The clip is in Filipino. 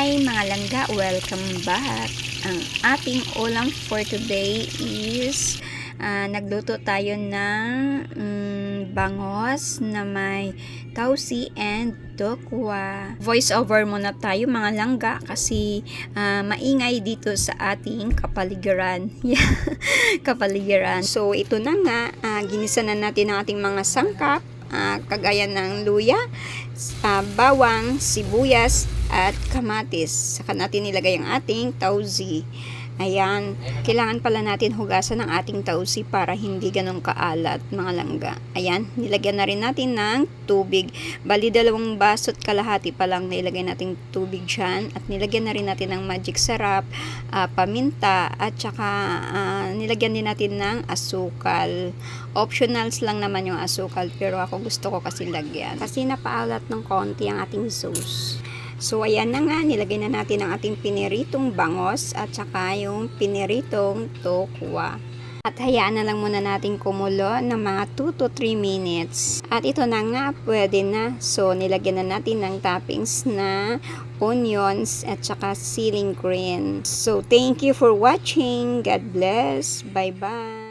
Hi mga langga, welcome back. Ang ating ulam for today is nagluto tayo ng bangos na may tausi and dokwa. Voice over muna tayo mga langga kasi maingay dito sa ating kapaligiran. Kapaligiran. So ito na nga, ginisa na natin ang ating mga sangkap. Kagaya ng luya, bawang, sibuyas, at kamatis. Saka natin nilagay ang ating tausi. Ayan, kailangan pala natin hugasan ang ating tausi para hindi ganun kaalat mga langga. Ayan, nilagyan na rin natin ng tubig. Bali 2 baso at kalahati pa lang nilagay natin tubig dyan. At nilagyan na rin natin ng magic sarap, paminta, at saka nilagyan din natin ng asukal. Optionals lang naman yung asukal, pero ako gusto ko kasi lagyan. Kasi napaalat ng konti ang ating sauce. So, ayan na nga, nilagay na natin ang ating piniritong bangos at saka yung piniritong tokwa. At hayaan na lang muna natin kumulo ng mga 2 to 3 minutes. At ito na nga, pwede na. So, nilagyan na natin ng toppings na onions at saka ceiling green. So, thank you for watching. God bless. Bye-bye.